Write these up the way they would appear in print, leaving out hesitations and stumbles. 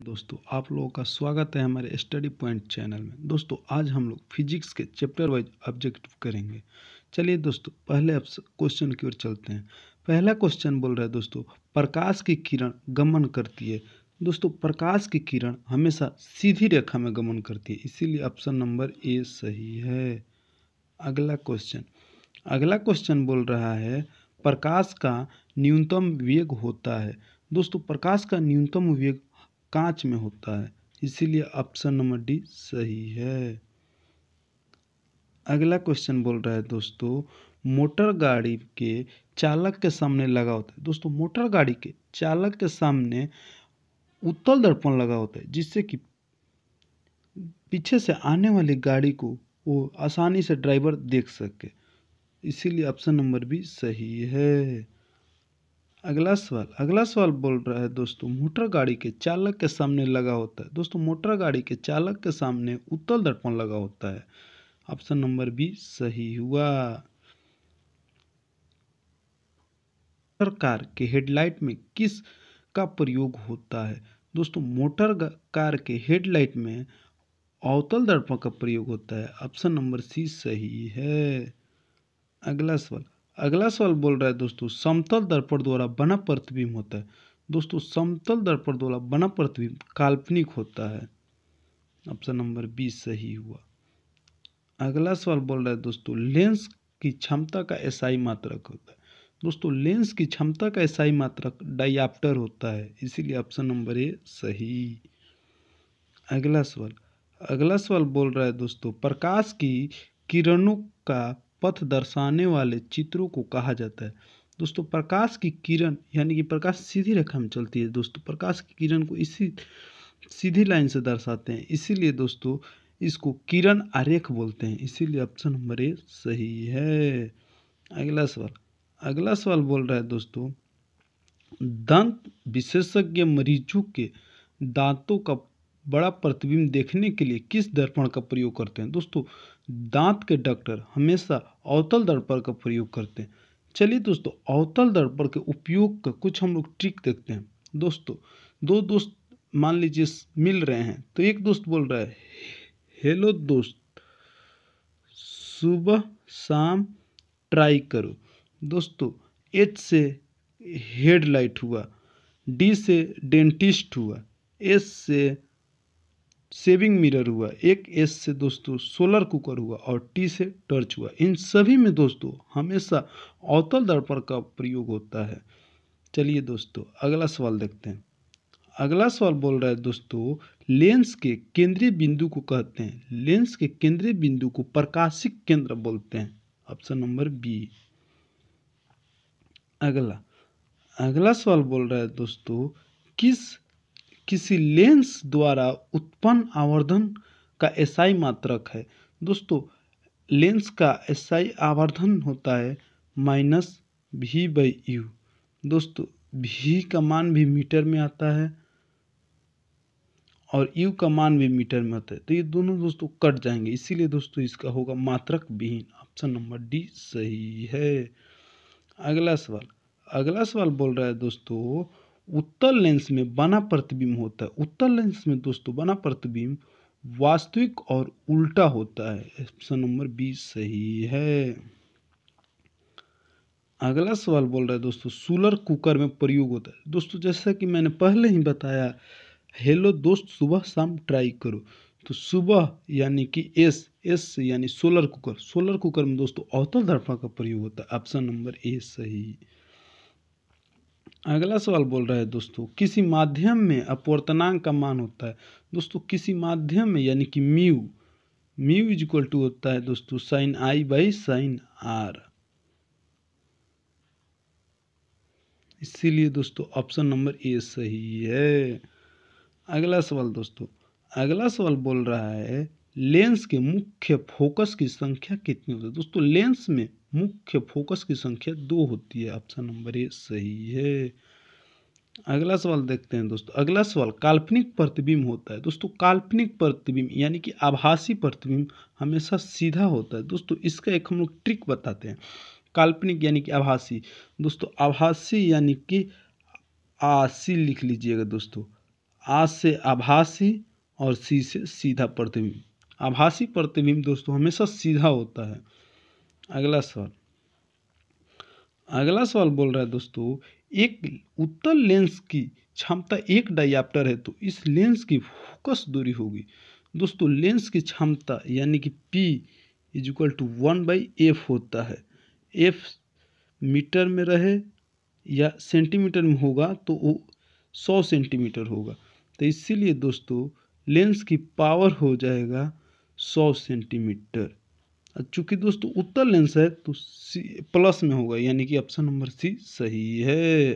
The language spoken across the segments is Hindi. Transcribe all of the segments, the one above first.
दोस्तों आप लोगों का स्वागत है हमारे स्टडी पॉइंट चैनल में। दोस्तों आज हम लोग फिजिक्स के चैप्टर वाइज ऑब्जेक्टिव करेंगे। चलिए दोस्तों पहले अब क्वेश्चन की ओर चलते हैं। पहला क्वेश्चन बोल रहा है दोस्तों, प्रकाश की किरण गमन करती है। दोस्तों प्रकाश की किरण हमेशा सीधी रेखा में गमन करती है, इसीलिए ऑप्शन नंबर ए सही है। अगला क्वेश्चन बोल रहा है प्रकाश का न्यूनतम वेग होता है। दोस्तों प्रकाश का न्यूनतम वेग कांच में होता है, इसीलिए ऑप्शन नंबर डी सही है। अगला क्वेश्चन बोल रहा है दोस्तों, मोटर गाड़ी के चालक के सामने लगा होता है। दोस्तों मोटर गाड़ी के चालक के सामने उत्तल दर्पण लगा होता है, जिससे कि पीछे से आने वाली गाड़ी को वो आसानी से ड्राइवर देख सके, इसीलिए ऑप्शन नंबर बी सही है। अगला सवाल बोल रहा है दोस्तों, मोटर गाड़ी के चालक के सामने लगा होता है। दोस्तों मोटर गाड़ी के चालक के सामने उत्तल दर्पण लगा होता है, ऑप्शन नंबर बी सही हुआ। मोटर कार के हेडलाइट में किस का प्रयोग होता है। दोस्तों मोटर कार के हेडलाइट में अवतल दर्पण का प्रयोग होता है, ऑप्शन नंबर सी सही है। अगला सवाल बोल रहा है दोस्तों, समतल दर्पण द्वारा बना प्रतिबिंब होता है। दोस्तों समतल दर्पण द्वारा बना प्रतिबिंब काल्पनिक होता है, ऑप्शन नंबर बी सही हुआ। अगला सवाल बोल रहा है दोस्तों, लेंस की क्षमता का एसआई मात्रक होता है। दोस्तों लेंस की क्षमता का एसआई मात्रक डायऑप्टर होता है, इसीलिए ऑप्शन नंबर ए सही। अगला सवाल बोल रहा है दोस्तों, प्रकाश की किरणों का पथ दर्शाने वाले चित्रों को कहा जाता है। दोस्तों प्रकाश की किरण यानी कि प्रकाश सीधी रेखा में चलती है। दोस्तों प्रकाश की किरण को इसी सीधी लाइन से दर्शाते हैं, इसीलिए दोस्तों इसको किरण आरेख बोलते हैं, इसीलिए ऑप्शन नंबर ए सही है। अगला सवाल बोल रहा है दोस्तों, दंत विशेषज्ञ मरीजों के दांतों का बड़ा प्रतिबिंब देखने के लिए किस दर्पण का प्रयोग करते हैं। दोस्तों दांत के डॉक्टर हमेशा अवतल दर्पण का प्रयोग करते हैं। चलिए दोस्तों अवतल दर्पण के उपयोग का कुछ हम लोग ट्रिक देखते हैं। दोस्तों दो दोस्त मान लीजिए मिल रहे हैं, तो एक दोस्त बोल रहा है, हेलो दोस्त सुबह शाम ट्राई करो। दोस्तों एच से हेडलाइट हुआ, डी से डेंटिस्ट हुआ, एस से सेविंग मिरर हुआ, एक एस से दोस्तों सोलर कुकर हुआ और टी से टॉर्च हुआ। इन सभी में दोस्तों हमेशा अवतल दर्पण का प्रयोग होता है। चलिए दोस्तों अगला सवाल देखते हैं। अगला सवाल बोल रहा है दोस्तों, लेंस के केंद्रीय बिंदु को कहते हैं। लेंस के केंद्रीय बिंदु को प्रकाशिक केंद्र बोलते हैं, ऑप्शन नंबर बी। अगला सवाल बोल रहा है दोस्तों, किसी लेंस द्वारा उत्पन्न आवर्धन का एसआई मात्रक है। दोस्तों लेंस का एसआई आवर्धन होता है -v/u। दोस्तों v का मान भी मीटर में आता है और u का मान भी मीटर में आता है, तो ये दोनों दोस्तों कट जाएंगे, इसीलिए दोस्तों इसका होगा मात्रक विहीन, ऑप्शन नंबर डी सही है। अगला सवाल बोल रहा है दोस्तों, उत्तल लेंस में बना प्रतिबिंब होता है। उत्तल लेंस में दोस्तों बना प्रतिबिंब वास्तविक और उल्टा होता है, ऑप्शन नंबर बी सही है। अगला सवाल बोल रहा है दोस्तों, सोलर कुकर में प्रयोग होता है। दोस्तों जैसा कि मैंने पहले ही बताया, हेलो दोस्त सुबह शाम ट्राई करो, तो सुबह यानी कि एस यानी सोलर कुकर में दोस्तों अवतल दर्पण का प्रयोग होता है, ऑप्शन नंबर ए सही। अगला सवाल बोल रहा है दोस्तों, किसी माध्यम में अपवर्तनांक का मान होता है। दोस्तों किसी माध्यम में यानी कि म्यू इज इक्वल टू होता है दोस्तों sine i by sine r, इसीलिए दोस्तों ऑप्शन नंबर ए सही है। अगला सवाल बोल रहा है, लेंस के मुख्य फोकस की संख्या कितनी होती है। दोस्तों लेंस में मुख्य फोकस की संख्या 2 होती है, ऑप्शन नंबर ए सही है। अगला सवाल देखते हैं दोस्तों। अगला सवाल, काल्पनिक प्रतिबिंब होता है। दोस्तों काल्पनिक प्रतिबिंब यानी कि आभासी प्रतिबिंब हमेशा सीधा होता है। दोस्तों इसका एक हम लोग ट्रिक बताते हैं। काल्पनिक यानी कि आभासी, दोस्तों आभासी यानी कि आसी लिख लीजिएगा दोस्तों, आ से आभासी और सी से सीधा प्रतिबिंब। आभासी प्रतिबिंब दोस्तों हमेशा सीधा होता है। अगला सवाल बोल रहा है दोस्तों, एक उत्तल लेंस की क्षमता एक डायप्टर है तो इस लेंस की फोकस दूरी होगी। दोस्तों लेंस की क्षमता यानी कि P = 1/f होता है। f मीटर में रहे या सेंटीमीटर में होगा तो वो 100 सेंटीमीटर होगा, तो इसीलिए दोस्तों लेंस की पावर हो जाएगा 100 सेंटीमीटर। चूंकि दोस्तों उत्तल लेंस है तो सी प्लस में होगा, यानी कि ऑप्शन नंबर सी सही है।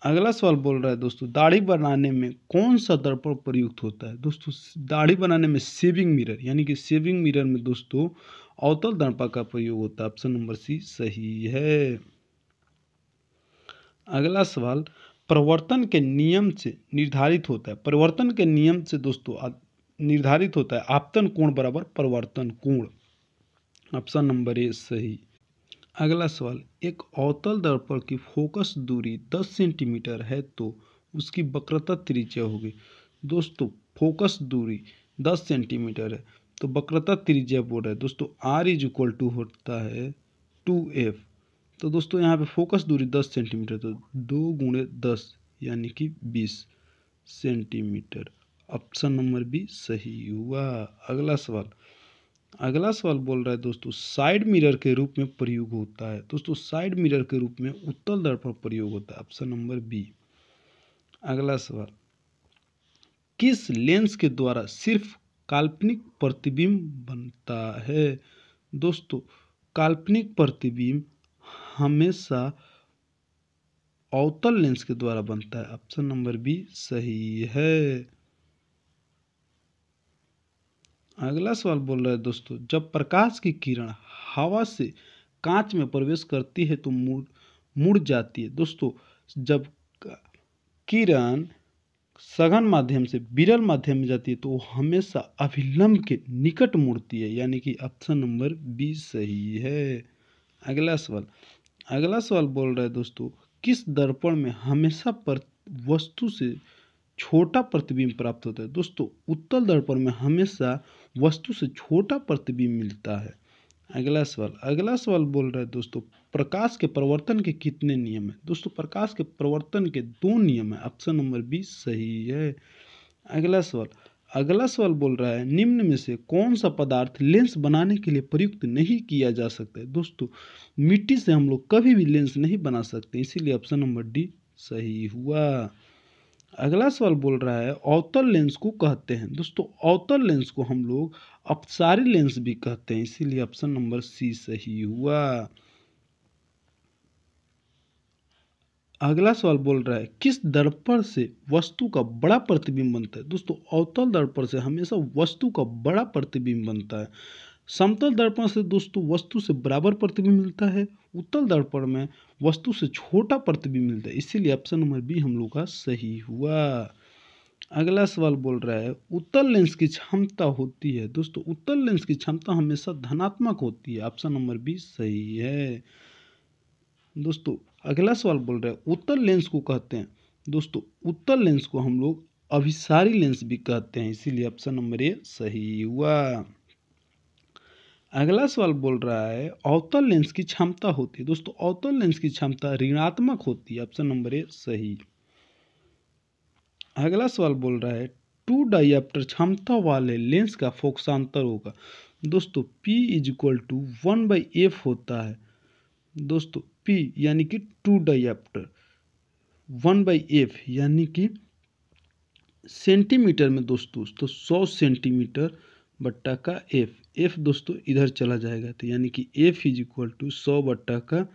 अगला सवाल बोल रहा है दोस्तों, दाढ़ी बनाने में कौन सा दर्पण प्रयुक्त होता है। दोस्तों दाढ़ी बनाने में शेविंग मिरर, यानी कि शेविंग मिरर में दोस्तों अवतल दर्पण का प्रयोग होता है। ऑप्शन नंबर सी सही है। अगला सवाल, प्रवर्तन के नियम से निर्धारित होता है। प्रवर्तन के नियम से दोस्तों निर्धारित होता है आपतन कोण बराबर प्रवर्तन कोण। ऑप्शन नंबर ए सही। अगला सवाल, एक अवतल दर्पण की फोकस दूरी 10 सेंटीमीटर है तो उसकी वक्रता त्रिज्या होगी। दोस्तों फोकस दूरी 10 सेंटीमीटर है तो वक्रता त्रिज्या बोल रहा है दोस्तों R = होता है 2f। तो दोस्तों यहाँ पे फोकस दूरी 10 सेंटीमीटर तो 2 × 10 यानी कि 20 सेंटीमीटर। ऑप्शन नंबर बी सही हुआ। अगला सवाल बोल रहा है दोस्तों, साइड मिरर के रूप में प्रयोग होता है। दोस्तों साइड मिरर के रूप में उत्तल दर्पण प्रयोग होता है। Option number B. अगला सवाल, किस लेंस के द्वारा सिर्फ काल्पनिक प्रतिबिंब बनता है। दोस्तों काल्पनिक प्रतिबिंब हमेशा अवतल लेंस के द्वारा बनता है। ऑप्शन नंबर बी सही है। अगला सवाल बोल रहा है दोस्तों, जब प्रकाश की किरण हवा से कांच में प्रवेश करती है तो मुड़ जाती है। दोस्तों जब किरण सघन माध्यम से विरल माध्यम में जाती है तो वो हमेशा अभिलंब के निकट मुड़ती है, यानी कि ऑप्शन नंबर बी सही है। अगला सवाल बोल रहा है दोस्तों, किस दर्पण में हमेशा वस्तु से छोटा प्रतिबिंब प्राप्त होता है। दोस्तों उत्तल दर्पण में हमेशा वस्तु से छोटा प्रतिबिंब मिलता है। अगला सवाल बोल रहा है दोस्तों, प्रकाश के प्रवर्तन के कितने नियम हैं। दोस्तों प्रकाश के प्रवर्तन के 2 नियम है। ऑप्शन नंबर बी सही है। अगला सवाल बोल रहा है, निम्न में से कौन सा पदार्थ लेंस बनाने के लिए प्रयुक्त नहीं किया जा सकता है। दोस्तों मिट्टी से हम लोग कभी भी लेंस नहीं बना सकते, इसीलिए ऑप्शन नंबर डी सही हुआ। अगला सवाल बोल रहा है, अवतल लेंस को कहते हैं। दोस्तों अवतल लेंस को हम लोग अपसारी लेंस भी कहते हैं, इसीलिए ऑप्शन नंबर सी सही हुआ। अगला सवाल बोल रहा है, किस दर्पण से वस्तु का बड़ा प्रतिबिंब बनता है। दोस्तों अवतल दर्पण से हमेशा वस्तु का बड़ा प्रतिबिंब बनता है। समतल दर्पण से दोस्तों वस्तु से बराबर प्रतिबिंब मिलता है। उत्तल दर्पण में वस्तु से छोटा प्रतिबिंब मिलता है, इसीलिए ऑप्शन नंबर बी हम लोग का सही हुआ। अगला सवाल बोल रहा है, उत्तल लेंस की क्षमता होती है। दोस्तों उत्तल लेंस की क्षमता हमेशा धनात्मक होती है। ऑप्शन नंबर बी सही है। दोस्तों अगला सवाल बोल रहा है, उत्तल लेंस को कहते हैं। दोस्तों उत्तल लेंस को हम लोग अभिसारी लेंस भी कहते हैं, इसीलिए ऑप्शन नंबर ए सही हुआ। अगला सवाल बोल रहा है, अवतल लेंस की क्षमता होती है। दोस्तों अवतल लेंस की क्षमता ऋणात्मक होती है। ऑप्शन नंबर ए सही। अगला सवाल बोल रहा है, 2 डायप्टर क्षमता वाले लेंस का फोकसांतर होगा। दोस्तों P = 1/f होता है। दोस्तों P यानी कि 2 डायप्टर 1/f यानी कि सेंटीमीटर में दोस्तों तो 100 सेंटीमीटर बट्टा का f दोस्तों इधर चला जाएगा, तो यानी कि f = 100 बट्टा का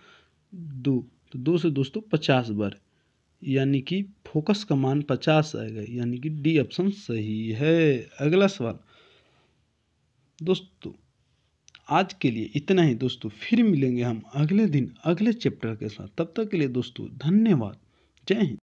2, तो 2 से दोस्तों 50 बार, यानी कि फोकस का मान 50 आएगा, यानी कि डी ऑप्शन सही है। अगला सवाल दोस्तों, आज के लिए इतना ही दोस्तों, फिर मिलेंगे हम अगले दिन अगले चैप्टर के साथ। तब तक के लिए दोस्तों धन्यवाद। जय हिंद।